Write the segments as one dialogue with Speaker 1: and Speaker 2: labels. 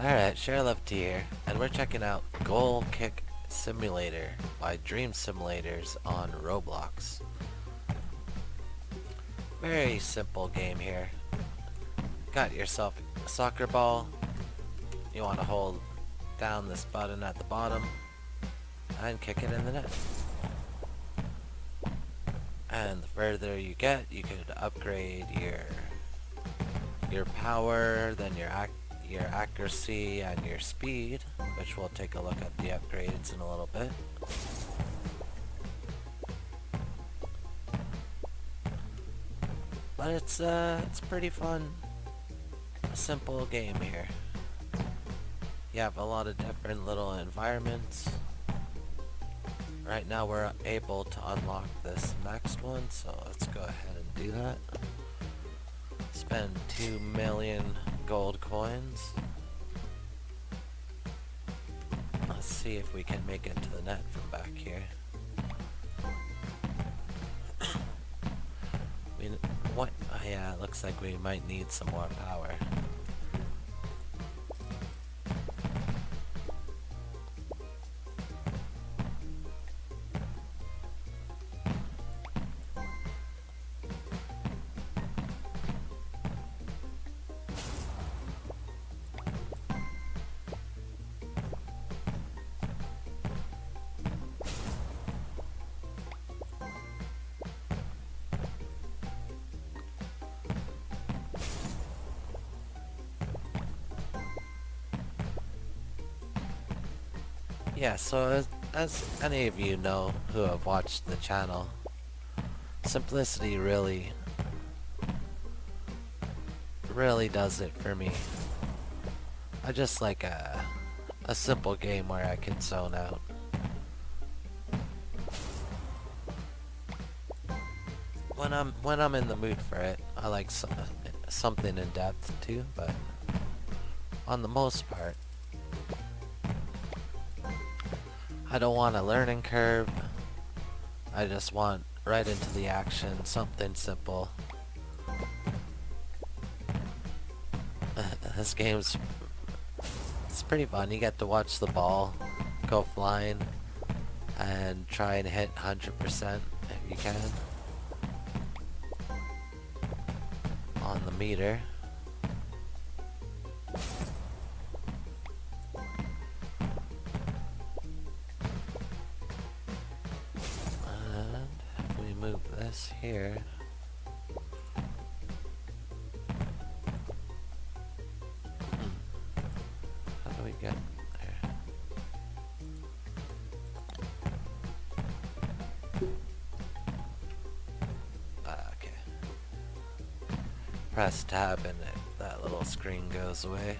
Speaker 1: Alright, Share Love T here, and we're checking out Goal Kick Simulator by Dream Simulators on Roblox. Very simple game here. Got yourself a soccer ball. You want to hold down this button at the bottom and kick it in the net. And the further you get, you could upgrade your power, then your accuracy and your speed, which we'll take a look at the upgrades in a little bit. But it's pretty fun, simple game here. You have a lot of different little environments. Right now we're able to unlock this next one, so let's go ahead and do that. Spend 2 million gold coins. Let's see if we can make it to the net from back here. What? Oh yeah, it looks like we might need some more power. Yeah, so as any of you know who have watched the channel, simplicity really does it for me. I just like a simple game where I can zone out. When I'm in the mood for it, I like something in depth too, but on the most part, I don't want a learning curve. I just want right into the action, something simple. This game's it's pretty fun. You get to watch the ball go flying and try and hit 100% if you can on the meter. Move this here. How do we get there? Okay. Press tab and that little screen goes away.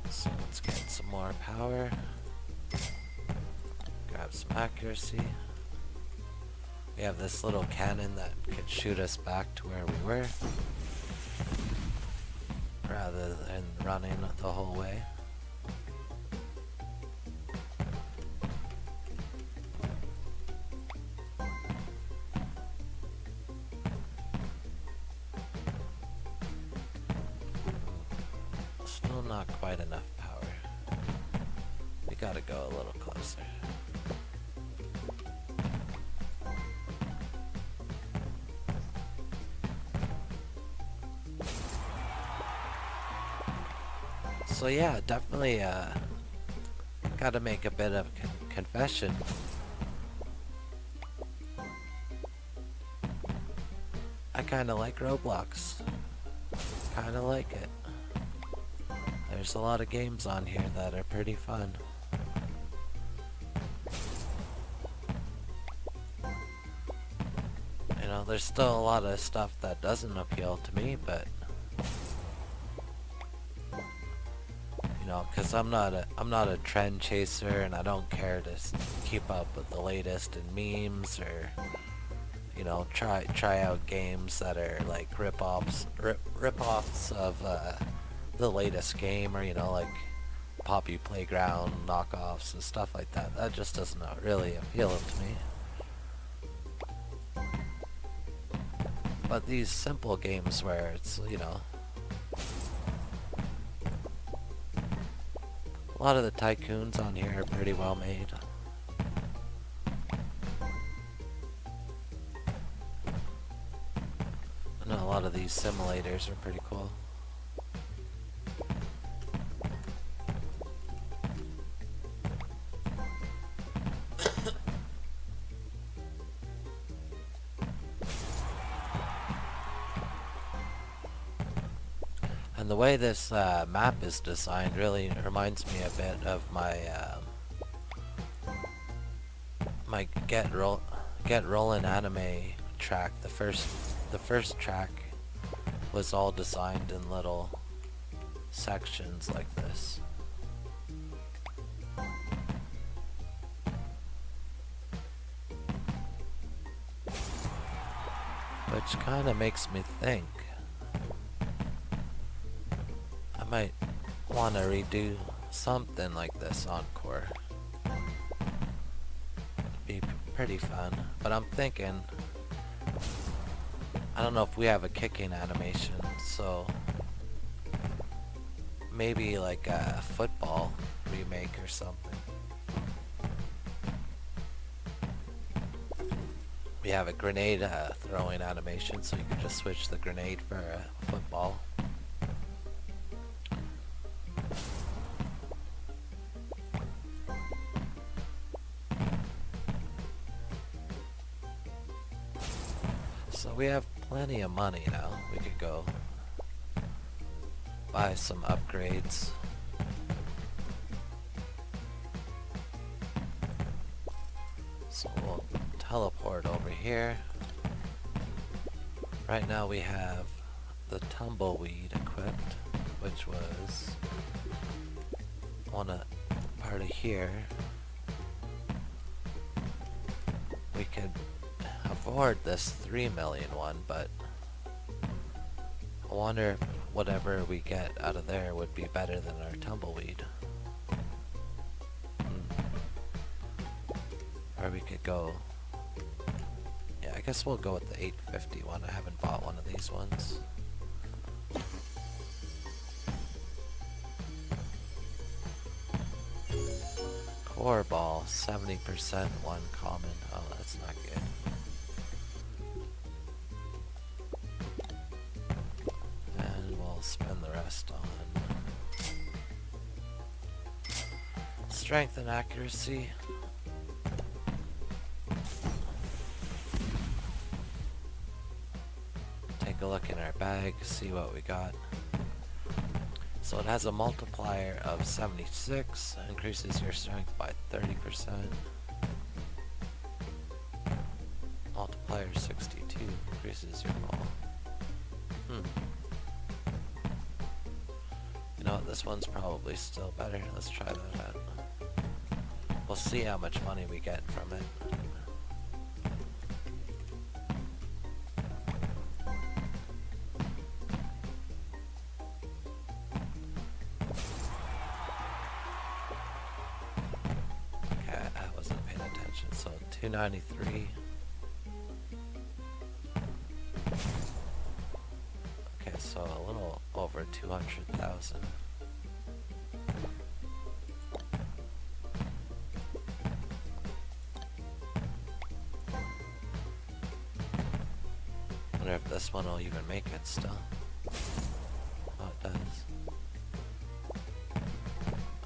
Speaker 1: So let's get some more power. Grab some accuracy. We have this little cannon that could shoot us back to where we were, rather than running the whole way. Still not quite enough power. We gotta go a little closer. So yeah, definitely gotta make a bit of confession. I kinda like Roblox. Kinda like it. There's a lot of games on here that are pretty fun. You know, there's still a lot of stuff that doesn't appeal to me, but you know, because I'm not a trend chaser, and I don't care to keep up with the latest in memes, or you know, try out games that are like rip-offs of the latest game, or you know, like Poppy Playground knockoffs and stuff like that. That just doesn't really appeal to me. But these simple games where it's, you know, a lot of the tycoons on here are pretty well made. I know a lot of these simulators are pretty cool. And the way this map is designed really reminds me a bit of my my Get Rollin' anime track. The first track was all designed in little sections like this. Which kind of makes me think I might want to redo something like this encore. Be pretty fun, but I'm thinking, I don't know if we have a kicking animation, so maybe like a football remake or something. We have a grenade throwing animation, so you can just switch the grenade for a football. So we have plenty of money now. We could go buy some upgrades. So we'll teleport over here. Right now we have the tumbleweed equipped, which was on a part of here. We could afford this 3 million one, but I wonder if whatever we get out of there would be better than our tumbleweed. Or we could go, yeah, I guess we'll go with the 850 one. I haven't bought one of these ones. Core ball, 70% one common. Oh, that's not good. And we'll spend the rest on strength and accuracy. Take a look in our bag, see what we got. So it has a multiplier of 76, increases your strength by 30%. Multiplier 62, increases your roll. You know what, this one's probably still better. Let's try that out. We'll see how much money we get from it. So 293. Okay, so a little over 200,000. Wonder if this one will even make it still. Oh, it does.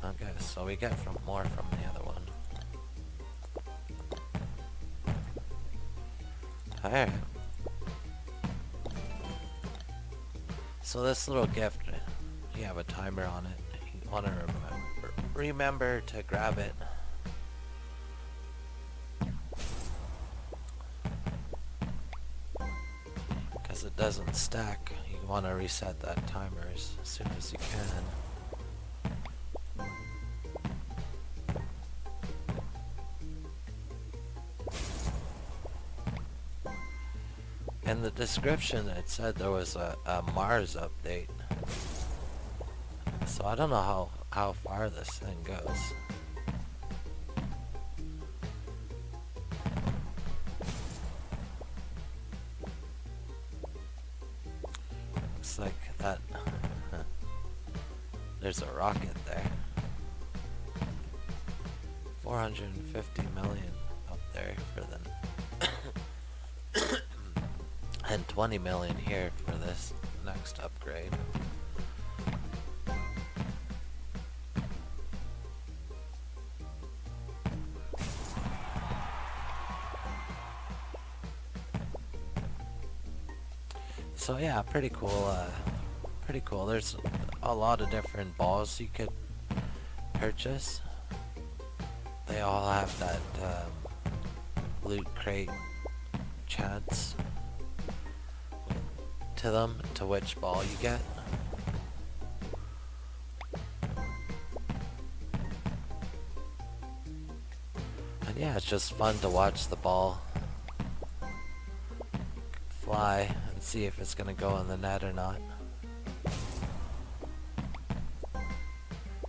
Speaker 1: Okay, so we get more from the other one. Alright. So this little gift, you have a timer on it. You want to remember to grab it. Because it doesn't stack. You want to reset that timer as soon as you can. In the description it said there was a Mars update. So I don't know how far this thing goes. Looks like that. There's a rocket there. 450 million up there for the and 20 million here for this next upgrade. So yeah, pretty cool. Pretty cool. There's a lot of different balls you could purchase. They all have that loot crate chance to them, to which ball you get. And yeah, it's just fun to watch the ball fly and see if it's gonna go in the net or not.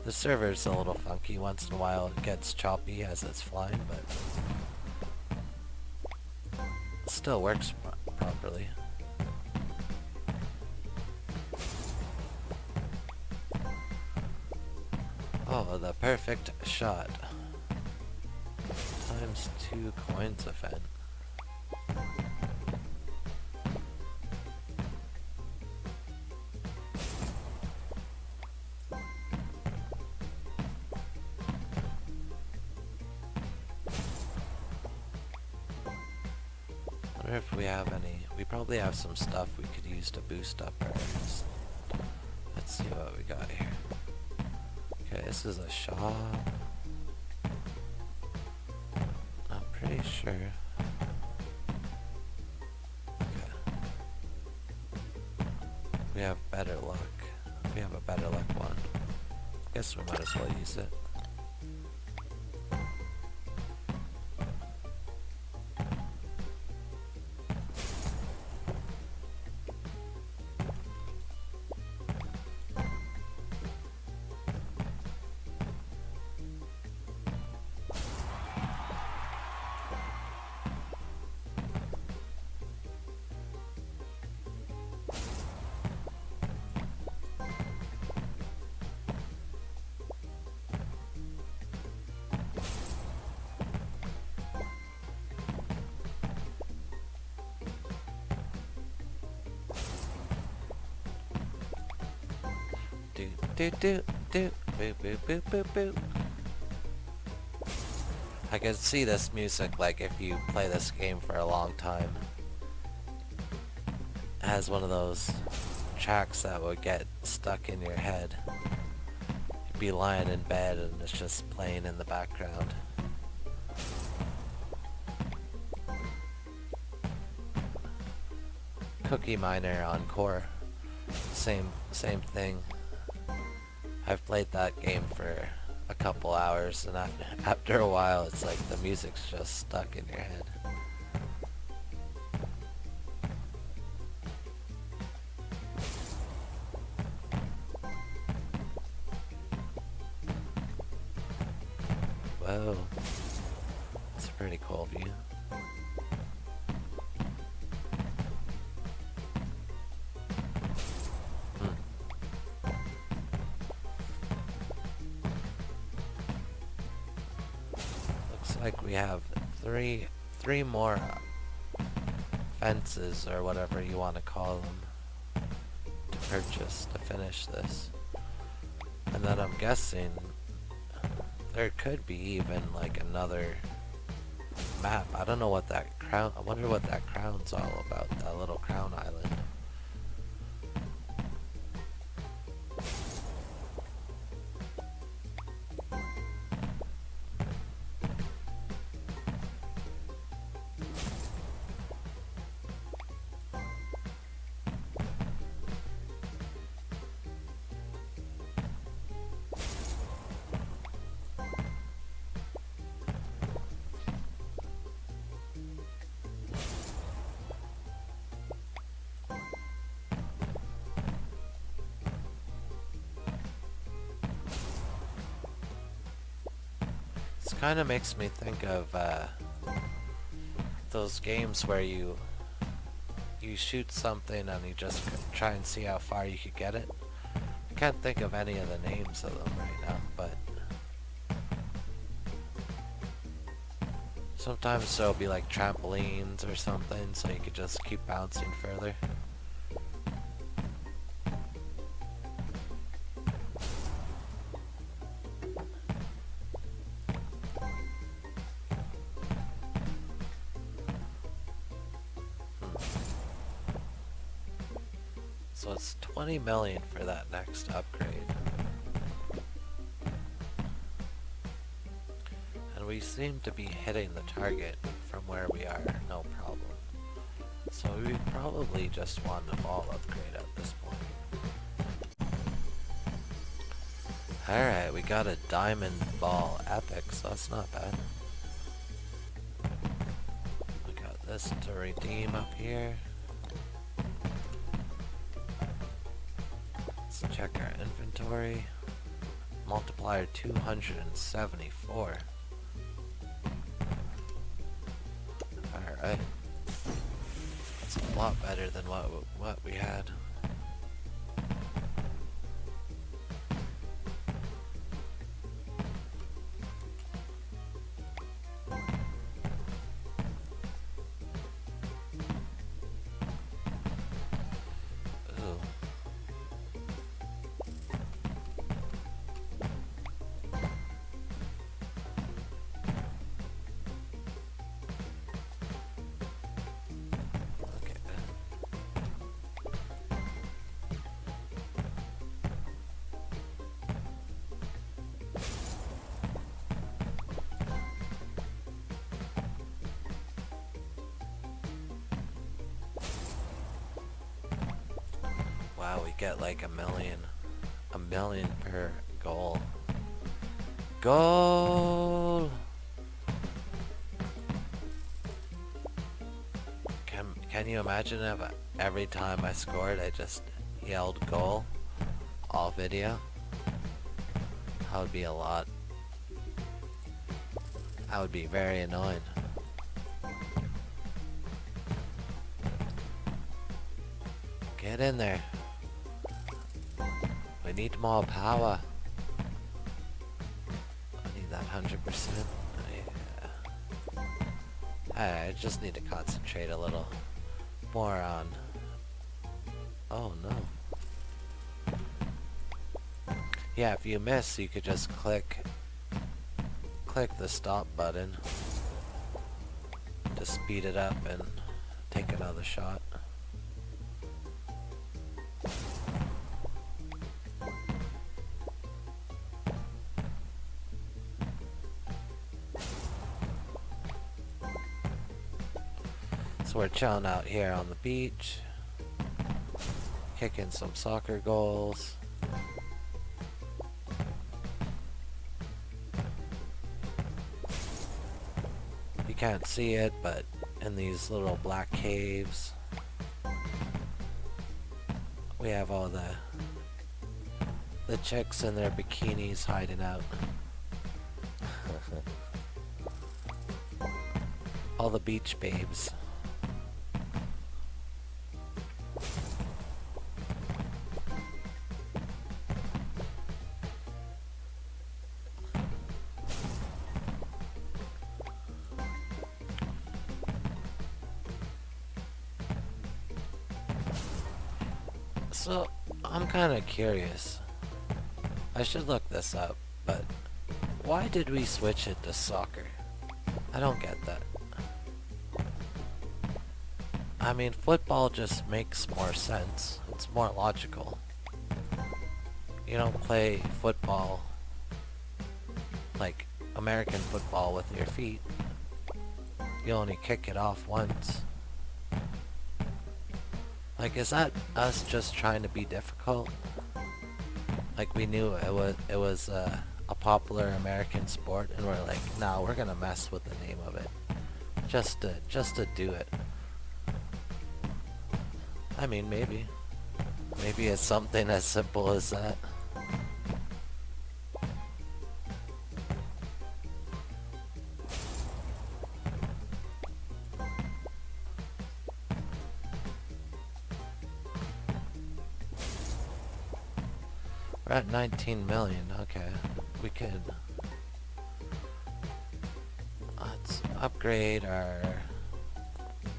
Speaker 1: The server's a little funky. Once in a while it gets choppy as it's flying, but it still works properly. Oh, the perfect shot. Times 2 coins event. I wonder if we have any. We probably have some stuff we could use to boost up ours. Let's see what we got here. Okay, this is a shop. I'm pretty sure. Okay. We have better luck. We have a better luck one. Guess we might as well use it. Do do do do boo boo boo boo boo. I can see this music, like if you play this game for a long time. It has one of those tracks that would get stuck in your head. You'd be lying in bed and it's just playing in the background. Cookie Miner on Core. Same thing. I've played that game for a couple hours, and after a while it's like the music's just stuck in your head. Whoa, that's a pretty cool view. Like we have three more fences, or whatever you want to call them, to purchase to finish this. And then I'm guessing there could be even like another map. I don't know what that crown, I wonder what that crown's all about, that little crown island. This kind of makes me think of those games where you you shoot something and you just try and see how far you could get it. I can't think of any of the names of them right now, but sometimes there'll be like trampolines or something, so you could just keep bouncing further. So it's 20 million for that next upgrade. And we seem to be hitting the target from where we are, no problem. So we probably just want a ball upgrade at this point. Alright, we got a diamond ball epic, so that's not bad. We got this to redeem up here. Let's check our inventory. Multiplier 274. Alright. That's a lot better than what we had. Wow, we get like a million per goal. Goal! Can you imagine if every time I scored I just yelled goal all video? That would be a lot. That would be very annoying. Get in there. We need more power. I need that 100%. Yeah. I just need to concentrate a little more on... Oh no. Yeah, if you miss, you could just click the stop button to speed it up and take another shot. So we're chilling out here on the beach, kicking some soccer goals. You can't see it, but in these little black caves, we have all the chicks in their bikinis hiding out. All the beach babes. So, I'm kinda curious. I should look this up, but why did we switch it to soccer? I don't get that. I mean, football just makes more sense. It's more logical. You don't play football like American football with your feet. You only kick it off once. Like, is that us just trying to be difficult? Like, we knew it was a popular American sport, and we're like, nah, we're gonna mess with the name of it, just to do it. I mean, maybe it's something as simple as that. at 19 million. Okay, we could. Let's upgrade our.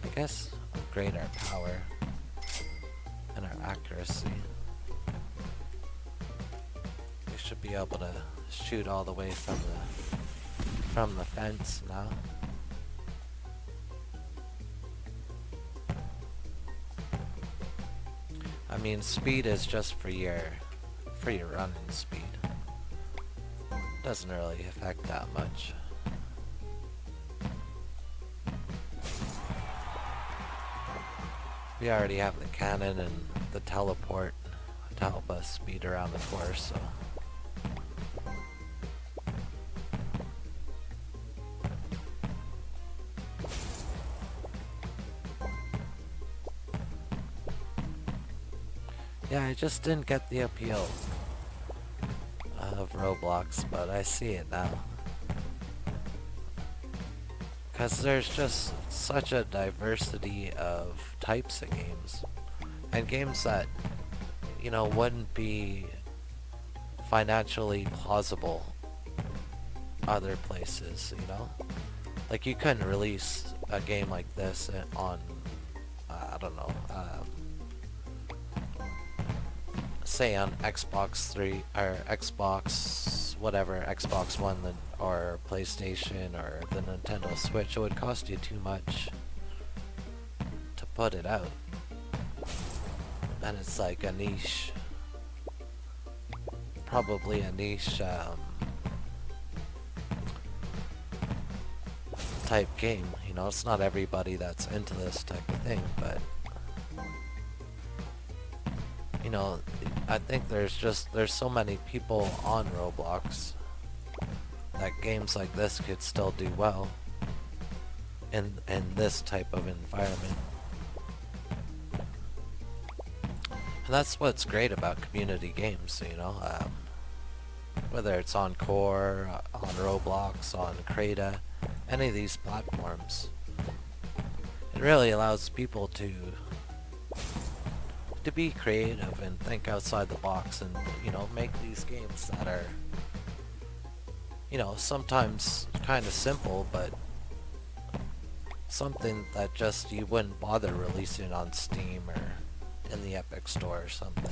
Speaker 1: I guess upgrade our power and our accuracy. We should be able to shoot all the way from the fence now. I mean, speed is just for your running speed. Doesn't really affect that much. We already have the cannon and the teleport to help us speed around the course, so. Yeah, I just didn't get the appeal of Roblox, but I see it now. Because there's just such a diversity of types of games. And games that, you know, wouldn't be financially plausible other places, you know? Like, you couldn't release a game like this on, I don't know, say on Xbox 3, or Xbox, whatever, Xbox One, or PlayStation, or the Nintendo Switch. It would cost you too much to put it out. And it's like a niche, probably a niche type game. You know, it's not everybody that's into this type of thing, but you know, I think there's so many people on Roblox that games like this could still do well in this type of environment. And that's what's great about community games, you know, whether it's on Core, on Roblox, on Crata, any of these platforms. It really allows people to be creative and think outside the box and, you know, make these games that are, you know, sometimes kind of simple, but something that just you wouldn't bother releasing on Steam or in the Epic Store or something.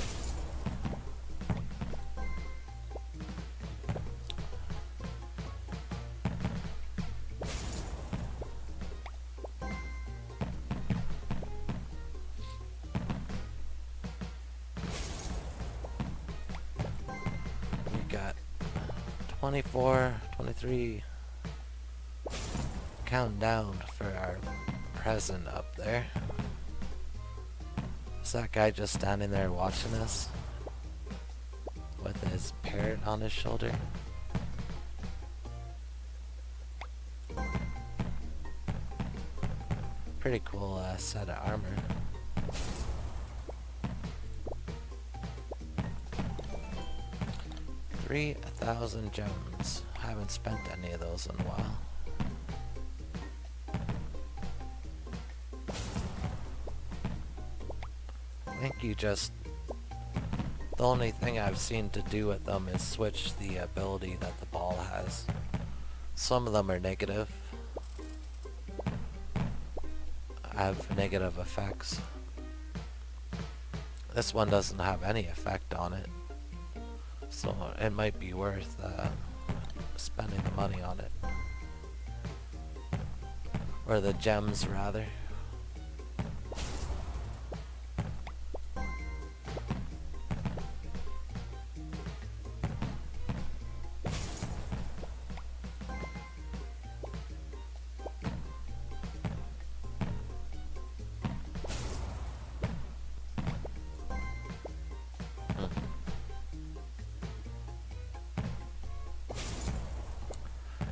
Speaker 1: We got 24, 23, counting down for our present up there. Is that guy just standing there watching us with his parrot on his shoulder? Pretty cool set of armor. $3,000 gems. Haven't spent any of those in a while. I think you just... the only thing I've seen to do with them is switch the ability that the ball has. Some of them are negative. Have negative effects. This one doesn't have any effect on it. So it might be worth spending the money on it. Or the gems, rather.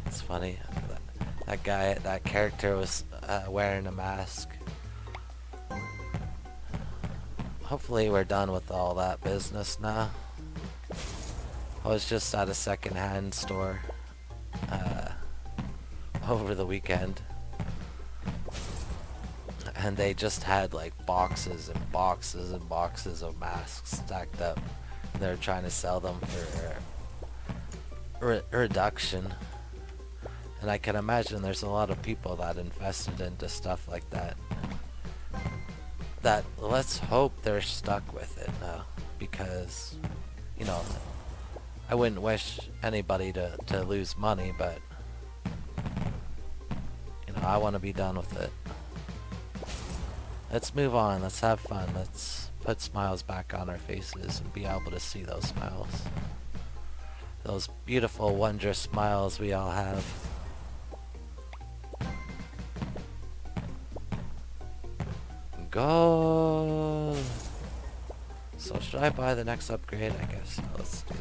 Speaker 1: It's funny. That guy, that character was wearing a mask. Hopefully we're done with all that business now. I was just at a second-hand store over the weekend. And they just had like boxes and boxes and boxes of masks stacked up. they're trying to sell them for reduction. And I can imagine there's a lot of people that invested into stuff like that. That let's hope they're stuck with it now, because, you know, I wouldn't wish anybody to lose money, but, you know, I want to be done with it. Let's move on, let's have fun, let's put smiles back on our faces and be able to see those smiles. Those beautiful, wondrous smiles we all have. Go! So should I buy the next upgrade? I guess. Let's do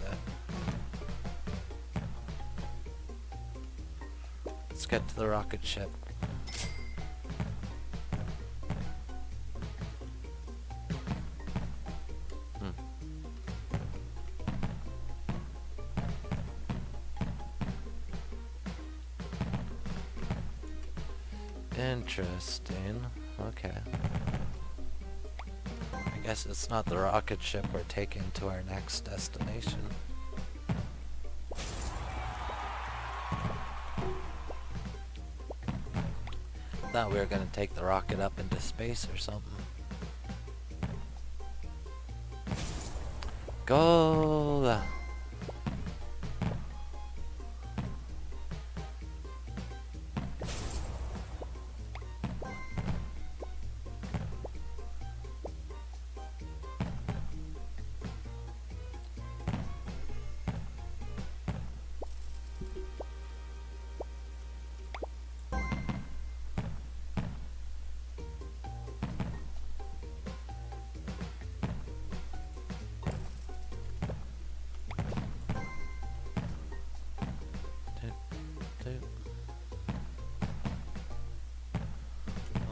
Speaker 1: that. Let's get to the rocket ship. Interesting. Okay. I guess it's not the rocket ship we're taking to our next destination. Thought we were gonna take the rocket up into space or something. Go!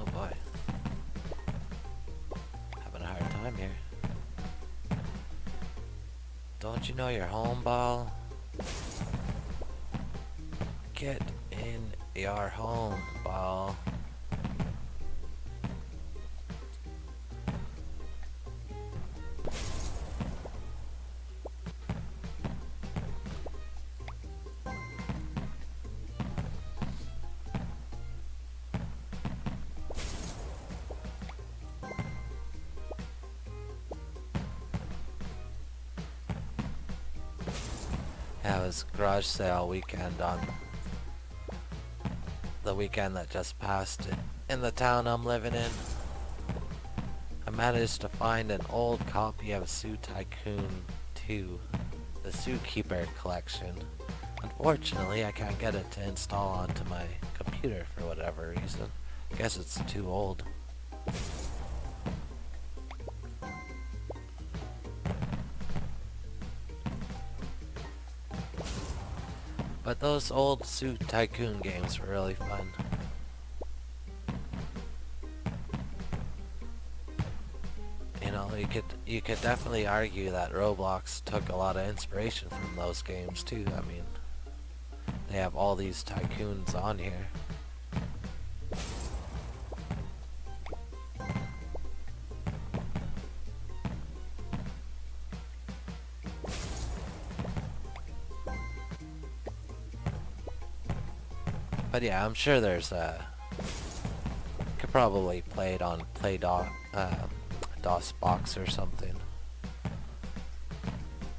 Speaker 1: Oh boy. Having a hard time here. Don't you know you're home, ball? Get in your home, ball. Yeah, it was garage sale weekend on the weekend that just passed in the town I'm living in. I managed to find an old copy of Zoo Tycoon 2, the Zookeeper collection. Unfortunately, I can't get it to install onto my computer for whatever reason. I guess it's too old. But those old Zoo Tycoon games were really fun. You know, you could definitely argue that Roblox took a lot of inspiration from those games too. I mean, they have all these tycoons on here. But yeah, I'm sure there's could probably play it on DOS box or something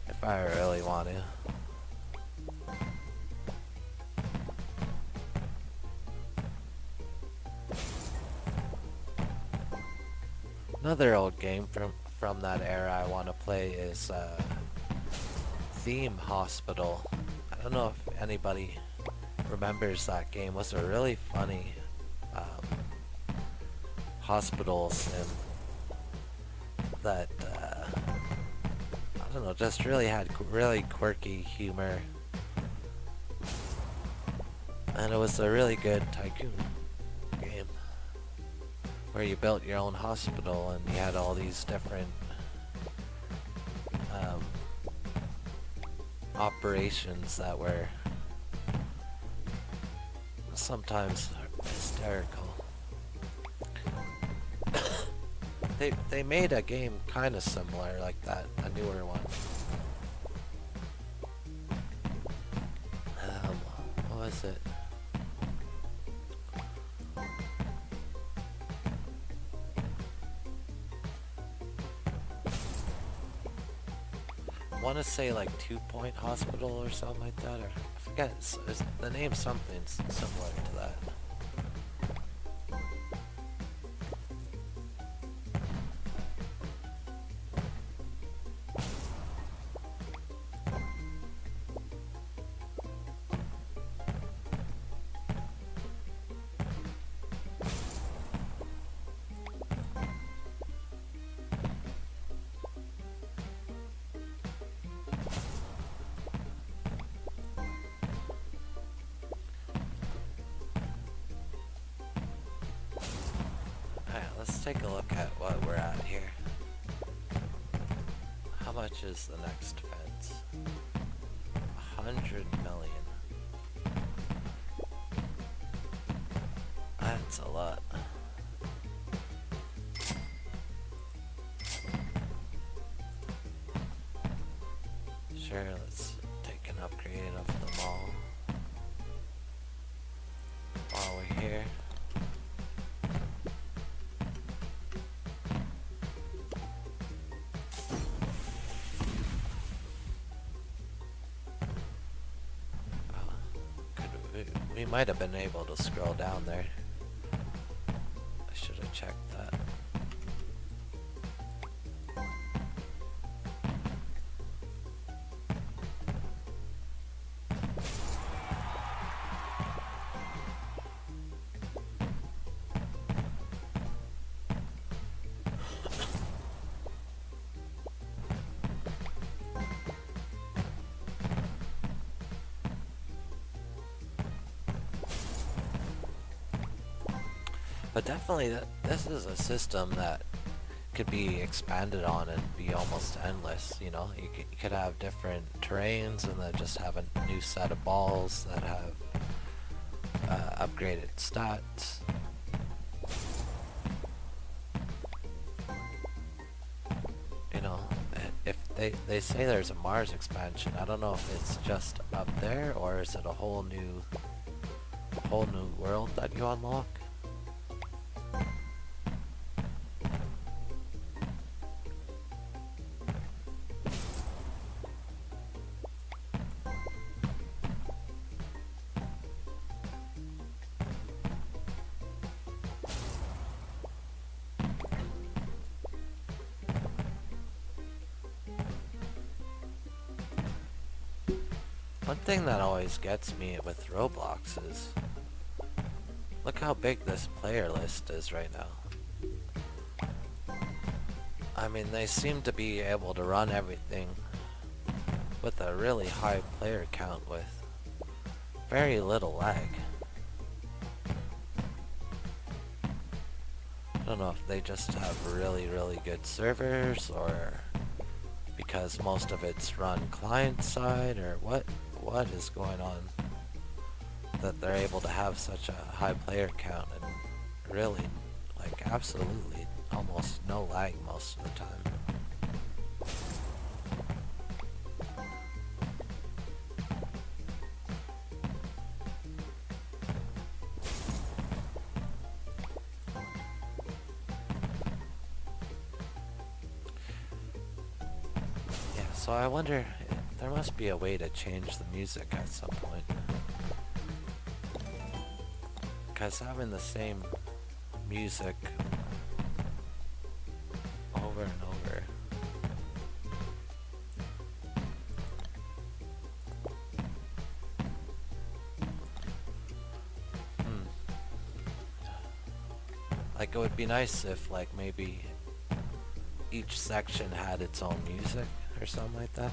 Speaker 1: if I really want to. Another old game from that era I want to play is Theme Hospital. I don't know if anybody remembers that game. It was a really funny hospital sim that I don't know, just really had really quirky humor, and it was a really good tycoon game where you built your own hospital and you had all these different operations that were sometimes hysterical. They made a game kind of similar like that, a newer one. was it? I want to say like 2-Point Hospital or something like that, or I forget. The name's something similar to that. Alright, let's take a look at what we're at here. How much is the next fence? 100 million. That's a lot. Sure, let's take an upgrade of the mall while we're here. We might have been able to scroll down there. I should have checked that. But definitely, this is a system that could be expanded on and be almost endless. You know, you could have different terrains and then just have a new set of balls that have upgraded stats. You know, if they say there's a Mars expansion, I don't know if it's just up there or is it a whole new world that you unlock. One thing that always gets me with Roblox is, look how big this player list is right now. I mean, they seem to be able to run everything with a really high player count with very little lag. I don't know if they just have really good servers, or because most of it's run client side, or what is going on that they're able to have such a high player count and really, like, absolutely almost no lag most of the time. Yeah, so I wonder, there must be a way to change the music at some point. Because having the same music over and over. Like, it would be nice if, like, maybe each section had its own music or something like that.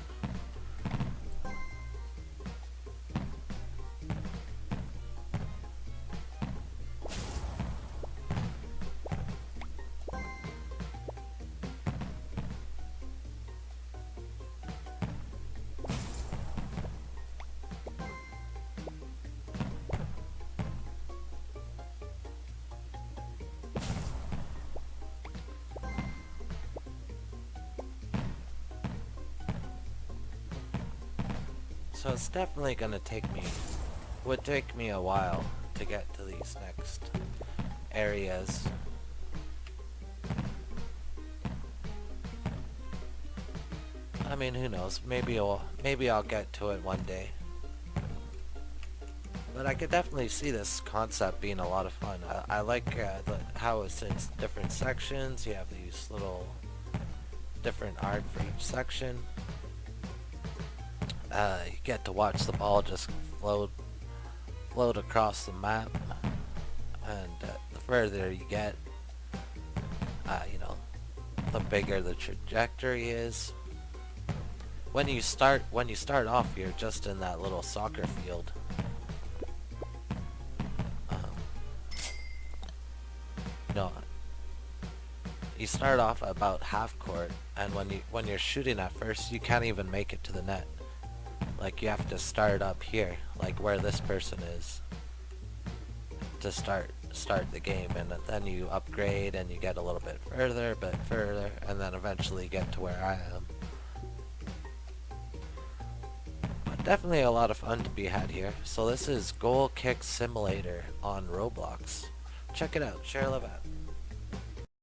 Speaker 1: So it's definitely gonna take me would take me a while to get to these next areas. I mean, who knows? Maybe I'll get to it one day. But I could definitely see this concept being a lot of fun. I like how it's in different sections. You have these little different art for each section. You get to watch the ball just float across the map, and the further you get, you know, the bigger the trajectory is. When you start off, you're just in that little soccer field. You know, you start off about half court, and when you're shooting at first, you can't even make it to the net. Like, you have to start up here, like where this person is, to start the game, and then you upgrade and you get a little bit further, and then eventually get to where I am. But definitely a lot of fun to be had here. So this is Goal Kick Simulator on Roblox. Check it out, share, love out.